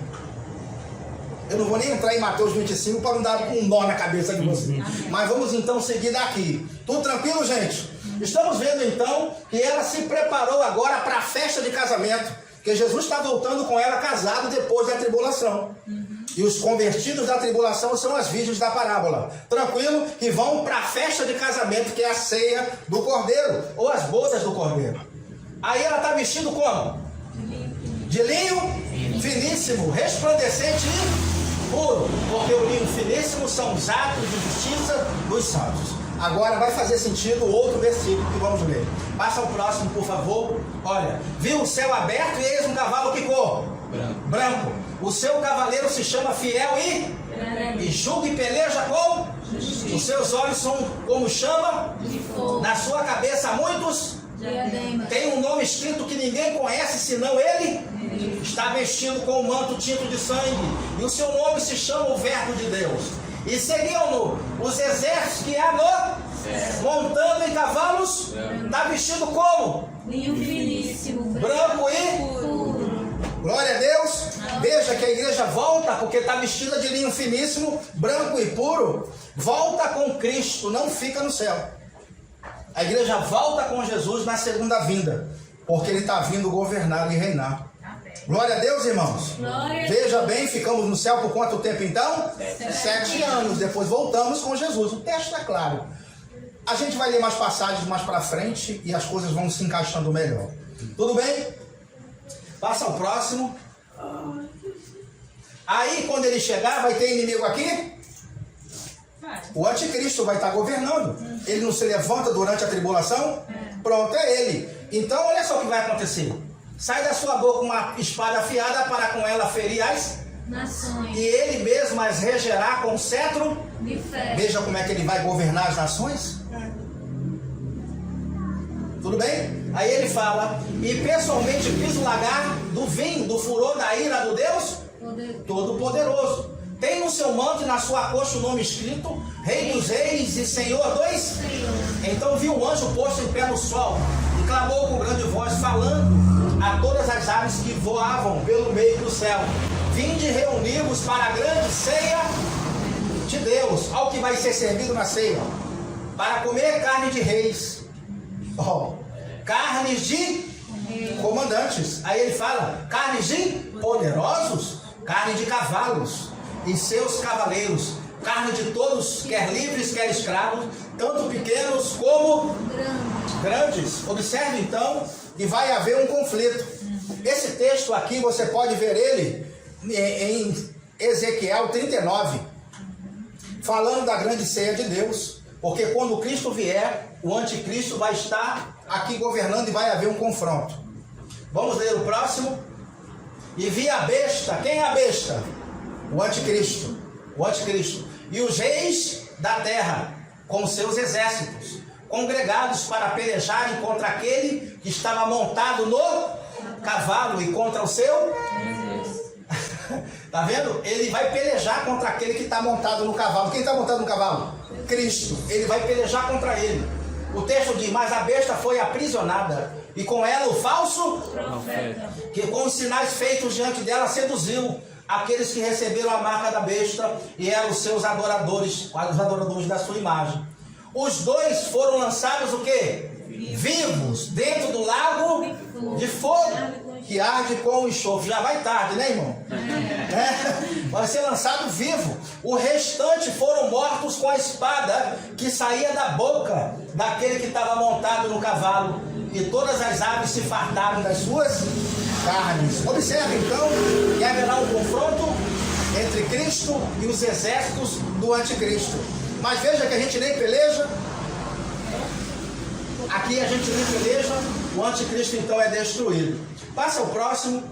Eu não vou nem entrar em Mateus 25 para não dar um nó na cabeça de vocês. Mas vamos então seguir daqui. Tudo tranquilo, gente? Estamos vendo então que ela se preparou agora para a festa de casamento, que Jesus está voltando com ela casado depois da tribulação. E os convertidos da tribulação são as virgens da parábola. Tranquilo? Que vão para a festa de casamento, que é a ceia do cordeiro, ou as bodas do cordeiro. Aí ela está vestindo como? De linho finíssimo, resplandecente e puro, porque o linho finíssimo são os atos de justiça dos santos. Agora vai fazer sentido o outro versículo que vamos ler. Passa ao próximo, por favor. Olha, viu o céu aberto e eis um cavalo que cor? Branco. O seu cavaleiro se chama Fiel e julga e peleja com? Justiça. Os seus olhos são como chama? De fogo. Na sua cabeça há muitos? Diadema. Tem um nome escrito que ninguém conhece senão ele? Está vestido com um manto tinto de sangue, e o seu nome se chama o Verbo de Deus. E seguiam-no os exércitos que há no montando em cavalos. Está vestido como? Linho finíssimo. Branco e puro. glória a Deus. Veja que a igreja volta porque está vestida de linho finíssimo, branco e puro. Volta com Cristo, não fica no céu. A igreja volta com Jesus na segunda vinda, porque ele está vindo governar e reinar. Glória a Deus, irmãos. Glória. Veja bem, ficamos no céu por quanto tempo então? 7 anos. Depois voltamos com Jesus. O texto é claro. A gente vai ler mais passagens mais para frente e as coisas vão se encaixando melhor. Tudo bem? Passa ao próximo. Aí, quando ele chegar, vai ter inimigo aqui? O anticristo vai estar governando. Ele não se levanta durante a tribulação? Pronto, é ele. Então, olha só o que vai acontecer. Sai da sua boca uma espada afiada para com ela ferir as Nações. e ele mesmo as regerá com cetro. De fé. Veja como é que ele vai governar as nações. Tudo bem? Aí ele fala, e pessoalmente pisa o lagar do vinho, do furor da ira do Deus Poder. Todo-Poderoso. Tem no seu manto e na sua coxa o nome escrito, Rei dos Reis e Senhor dos. Então viu o anjo posto em pé no sol e clamou com grande voz, falando a todas as aves que voavam pelo meio do céu: vinde reunir-vos para a grande ceia de Deus, ao que vai ser servido na ceia, para comer carne de reis, carnes de comandantes. Aí ele fala, carnes de poderosos, carne de cavalos e seus cavaleiros, carne de todos, quer livres, quer escravos, tanto pequenos como grandes. Observe então, e vai haver um conflito. Esse texto aqui, você pode ver ele em Ezequiel 39, falando da grande ceia de Deus, porque quando Cristo vier, o anticristo vai estar aqui governando e vai haver um confronto. Vamos ler o próximo. E vi a besta. Quem é a besta? O anticristo. O anticristo. E os reis da terra, com seus exércitos, congregados para pelejarem contra aquele que estava montado no cavalo e contra o seu. Tá vendo? Ele vai pelejar contra aquele que está montado no cavalo. Quem está montado no cavalo? Cristo. Ele vai pelejar contra ele. O texto diz, mas a besta foi aprisionada, e com ela o falso profeta, que com os sinais feitos diante dela seduziu aqueles que receberam a marca da besta, e eram os seus adoradores, os adoradores da sua imagem. Os dois foram lançados o quê? Vivos, dentro do lago de fogo, que arde com o enxofre. Já vai tarde, né, irmão? Vai ser lançado vivo. O restante foram mortos com a espada que saía da boca daquele que estava montado no cavalo, e todas as aves se fartaram das suas carnes. Observe então que haverá um confronto entre Cristo e os exércitos do anticristo. Mas veja que a gente nem peleja. Aqui a gente nem peleja. O anticristo então é destruído. Passa o próximo.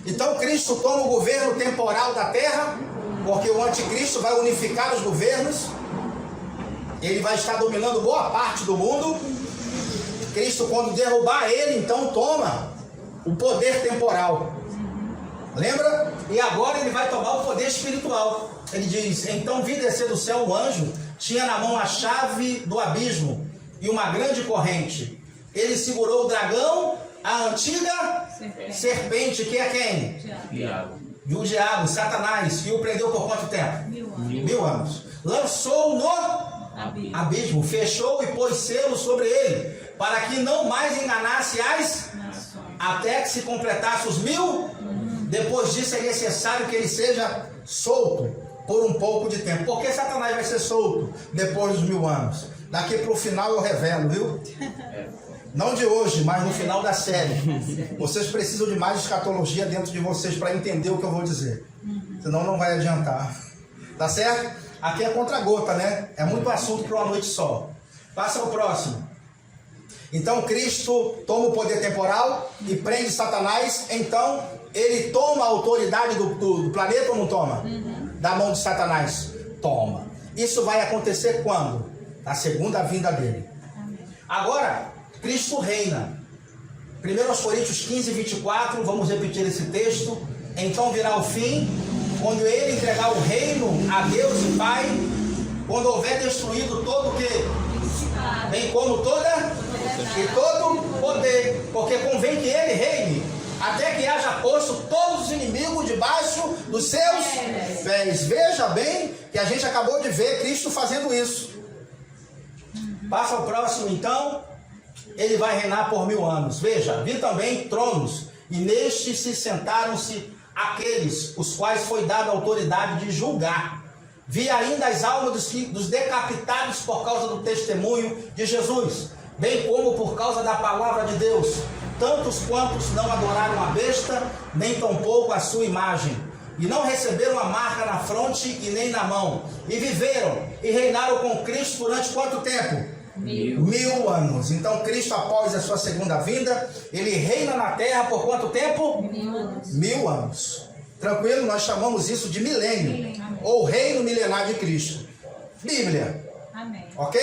Então Cristo toma o governo temporal da terra, porque o anticristo vai unificar os governos. Ele vai estar dominando boa parte do mundo. Cristo, quando derrubar ele, então toma o poder temporal. Lembra? E agora ele vai tomar o poder espiritual. Ele diz, então vi descer do céu um anjo, tinha na mão a chave do abismo e uma grande corrente. Ele segurou o dragão, a antiga serpente, que é quem? E o diabo, Satanás, e o prendeu por quanto tempo? 1000 anos. Lançou no abismo, fechou e pôs selo sobre ele, para que não mais enganasse as, até que se completasse os 1000. Depois disso é necessário que ele seja solto por um pouco de tempo. Por que Satanás vai ser solto depois dos 1000 anos? Daqui para o final eu revelo, viu? Não de hoje, mas no final da série. Vocês precisam de mais escatologia dentro de vocês para entender o que eu vou dizer. Senão não vai adiantar. Tá certo? Aqui é contra-gota, né? É muito assunto para uma noite só. Passa ao próximo. Então Cristo toma o poder temporal e prende Satanás. Então ele toma a autoridade do planeta ou não toma? Da mão de Satanás. Toma. Isso vai acontecer quando? Na segunda vinda dele. Agora, Cristo reina. 1 Coríntios 15, 24, vamos repetir esse texto. Então virá o fim, quando ele entregar o reino a Deus e Pai, quando houver destruído todo o que? Bem como toda e todo poder, porque convém que ele reine, até que haja posto todos os inimigos debaixo dos seus pés. Veja bem que a gente acabou de ver Cristo fazendo isso. Passa ao próximo então. Ele vai reinar por 1000 anos. Veja, vi também tronos, e nestes se sentaram-se aqueles, os quais foi dada a autoridade de julgar. Vi ainda as almas dos decapitados por causa do testemunho de Jesus, bem como por causa da palavra de Deus, tantos quantos não adoraram a besta, nem tampouco a sua imagem, e não receberam a marca na fronte e nem na mão, e viveram e reinaram com Cristo durante quanto tempo? 1000 anos. Então Cristo, após a sua segunda vinda, ele reina na terra por quanto tempo? 1000 anos. Tranquilo? Nós chamamos isso de milênio, ou reino milenar de Cristo. Bíblia. Amém. Ok?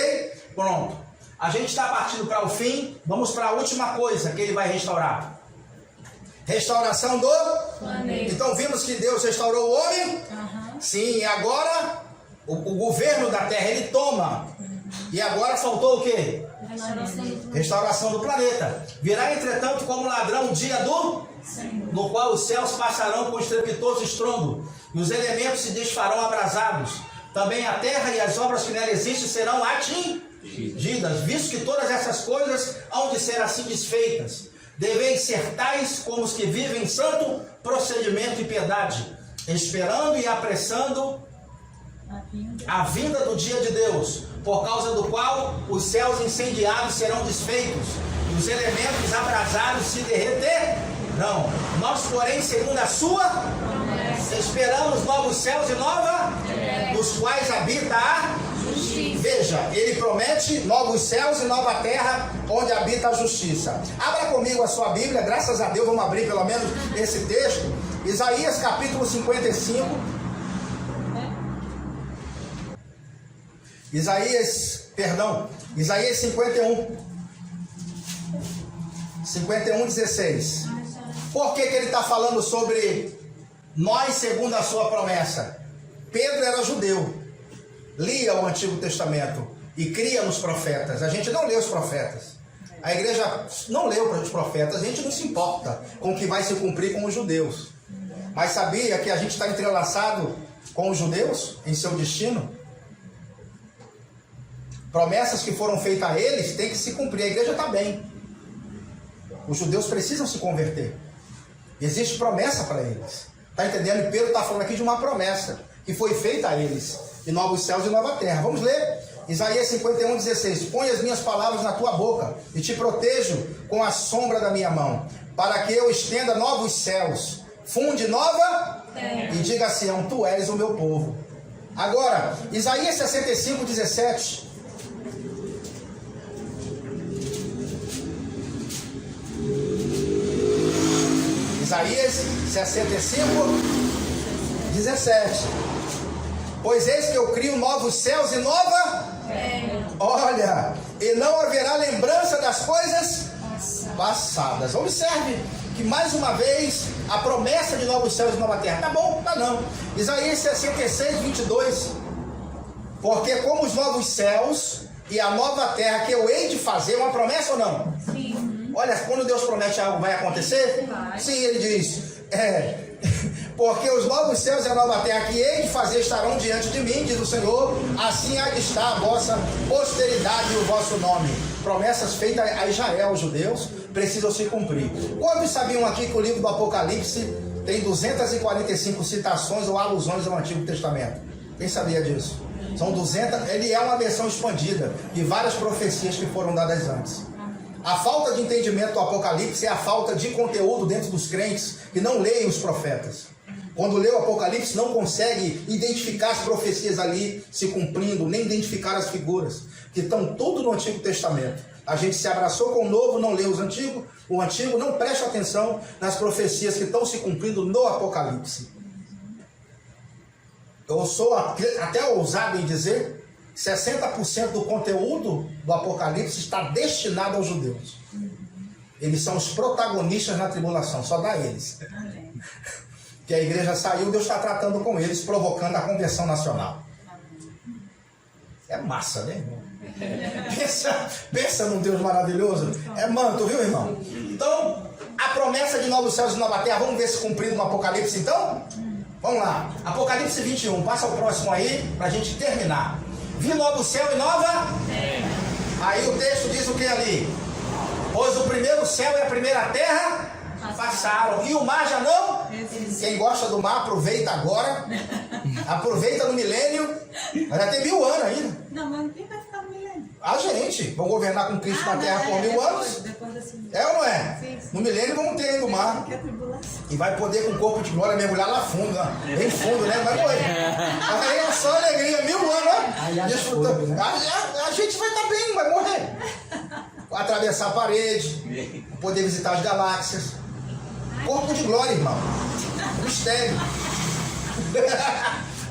Pronto. A gente está partindo para o fim. Vamos para a última coisa que ele vai restaurar. Restauração do planeta. Então vimos que Deus restaurou o homem. Sim, e agora o governo da terra ele toma. E agora faltou o quê? Restauração do planeta. Virá, entretanto, como ladrão o dia no qual os céus passarão com estrepitoso estrondo, e os elementos se desfarão abrasados. Também a terra e as obras que nela existem serão atingidas, visto que todas essas coisas hão de ser assim desfeitas. Deveis ser tais como os que vivem em santo procedimento e piedade, esperando e apressando a vinda do dia de Deus, por causa do qual os céus incendiados serão desfeitos, e os elementos abrasados se derreterão. Nós, porém, segundo a sua, esperamos novos céus e nova, nos quais habita a justiça. Veja, ele promete novos céus e nova terra, onde habita a justiça. Abra comigo a sua Bíblia, graças a Deus, vamos abrir pelo menos esse texto. Isaías capítulo 55. Isaías 51. 51:16. Por que ele está falando sobre nós segundo a sua promessa? Pedro era judeu, lia o Antigo Testamento e cria nos profetas. A gente não lê os profetas. A igreja não leu para os profetas. A gente não se importa com o que vai se cumprir com os judeus. Mas sabia que a gente está entrelaçado com os judeus em seu destino? Promessas que foram feitas a eles têm que se cumprir. A igreja está bem. Os judeus precisam se converter. Existe promessa para eles. Está entendendo? E Pedro está falando aqui de uma promessa que foi feita a eles. De novos céus e nova terra. Vamos ler? Isaías 51:16. Põe as minhas palavras na tua boca e te protejo com a sombra da minha mão, para que eu estenda novos céus, funde nova e diga a Sião, tu és o meu povo. Agora, Isaías 65:17. Isaías 65:17. Pois eis que eu crio novos céus e nova. Olha, e não haverá lembrança das coisas passadas. Observe que mais uma vez a promessa de novos céus e nova terra. Tá bom? Tá não. Isaías 66:22. Porque como os novos céus e a nova terra que eu hei de fazer, uma promessa ou não? Sim. Olha, quando Deus promete algo, vai acontecer? Vai. Sim, ele diz, porque os novos céus e a nova terra que hei de fazer estarão diante de mim, diz o Senhor, assim há de estar a vossa posteridade e o vosso nome. Promessas feitas a Israel, os judeus, precisam se cumprir. Quantos sabiam aqui que o livro do Apocalipse tem 245 citações ou alusões ao Antigo Testamento? Quem sabia disso? São 200, ele é uma versão expandida de várias profecias que foram dadas antes. A falta de entendimento do Apocalipse é a falta de conteúdo dentro dos crentes que não leem os profetas. Quando lê o Apocalipse não consegue identificar as profecias ali se cumprindo, nem identificar as figuras, que estão tudo no Antigo Testamento. A gente se abraçou com o novo, não lê o antigo não presta atenção nas profecias que estão se cumprindo no Apocalipse. Eu sou até ousado em dizer 60% do conteúdo do Apocalipse está destinado aos judeus. Eles são os protagonistas na tribulação, só dá eles. Que a igreja saiu, Deus está tratando com eles, provocando a conversão nacional. É massa, né, irmão? Pensa num Deus maravilhoso. É manto, viu, irmão? Então, a promessa de novos céus e nova terra, vamos ver se cumprido no Apocalipse, então? Vamos lá. Apocalipse 21, passa o próximo aí, para a gente terminar. Vi novo céu e nova? Aí o texto diz o que ali? Pois o primeiro céu e a primeira terra passaram, e o mar já não? Quem gosta do mar, aproveita agora. Aproveita no milênio. Mas já tem 1000 anos ainda. Não, mas quem vai ficar no milênio? A gente. Vamos governar com Cristo na terra por 1000 anos. É ou não é? Sim. No milênio vamos ter ainda o mar. E vai poder com o corpo de glória mergulhar lá fundo, né? Bem fundo, né? Vai morrer. Aí é só alegria, 1000 anos, né? Desfrutando. A gente vai estar bem, vai morrer. Atravessar a parede, poder visitar as galáxias. Corpo de glória, irmão. Mistério.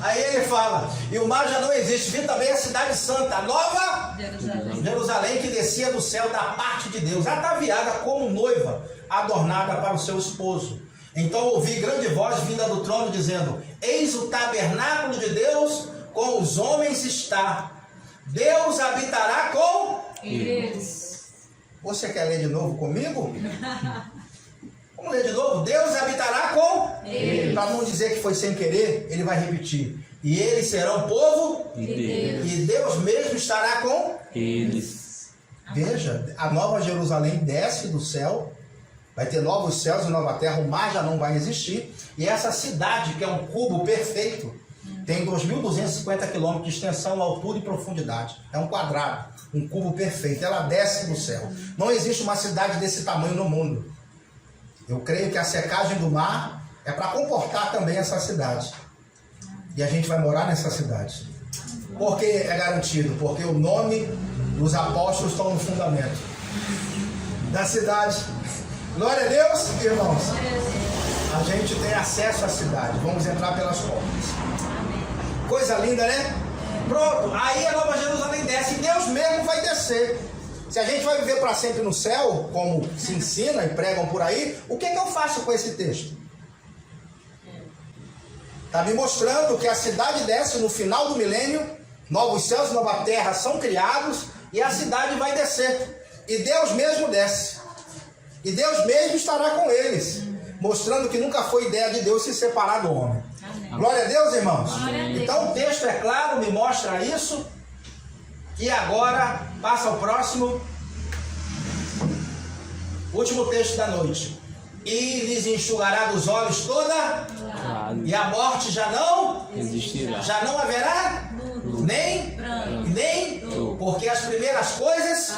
Aí ele fala, e o mar já não existe. Vi também a cidade santa, a nova Jerusalém, que descia do céu da parte de Deus, ataviada como noiva, adornada para o seu esposo. Então ouvi grande voz vinda do trono dizendo: eis o tabernáculo de Deus com os homens está. Deus habitará com Eles. Você quer ler de novo comigo? Vamos ler de novo? Deus habitará com Eles. Para não dizer que foi sem querer, ele vai repetir. E eles serão povo De Deus. e Deus mesmo estará com. Eles. Veja, a nova Jerusalém desce do céu. Vai ter novos céus e nova terra, o mar já não vai existir. E essa cidade, que é um cubo perfeito, tem 2.250 quilômetros de extensão, altura e profundidade. É um quadrado, um cubo perfeito. Ela desce do céu. Não existe uma cidade desse tamanho no mundo. Eu creio que a secagem do mar é para comportar também essa cidade. E a gente vai morar nessa cidade. Por que é garantido? Porque o nome dos apóstolos estão no fundamento da cidade. Glória a Deus, irmãos. A gente tem acesso à cidade. Vamos entrar pelas portas. Coisa linda, né? Pronto. Aí a Nova Jerusalém desce. E Deus mesmo vai descer. Se a gente vai viver para sempre no céu, como se ensina e pregam por aí, o que eu faço com esse texto? Está me mostrando que a cidade desce no final do milênio, novos céus e nova terra são criados, e a cidade vai descer. E Deus mesmo desce. E Deus mesmo estará com eles, mostrando que nunca foi ideia de Deus se separar do homem. Amém. Glória a Deus, irmãos. Glória a Deus. Então o texto é claro, me mostra isso. E agora, passa ao próximo. Último texto da noite. E lhes enxugará dos olhos toda, e a morte já não Existirá. já não haverá nem porque as primeiras coisas,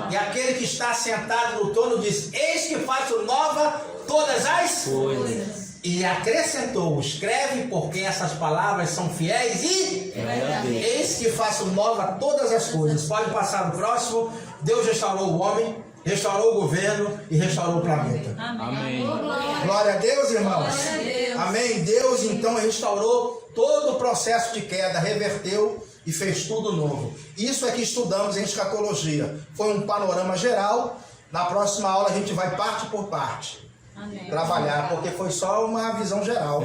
e aquele que está sentado no trono diz: eis que faço nova todas as Coisas. e acrescentou: escreve, porque essas palavras são fiéis e Verdadeiras. eis que faço nova todas as coisas. Pode passar no próximo. Deus restaurou o homem, restaurou o governo e restaurou o planeta. Amém. Glória a Deus, irmãos. Glória a Deus. Amém. Deus então restaurou todo o processo de queda, reverteu e fez tudo novo. Isso é que estudamos em escatologia. Foi um panorama geral. Na próxima aula a gente vai parte por parte Amém. trabalhar, porque foi só uma visão geral.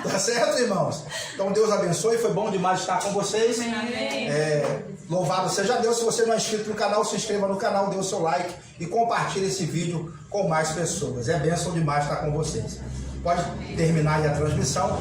Tá certo, irmãos? Então Deus abençoe, foi bom demais estar com vocês. Amém. Louvado seja Deus. Se você não é inscrito no canal, se inscreva no canal, dê o seu like e compartilhe esse vídeo com mais pessoas. É bênção demais estar com vocês. Pode terminar aí a transmissão.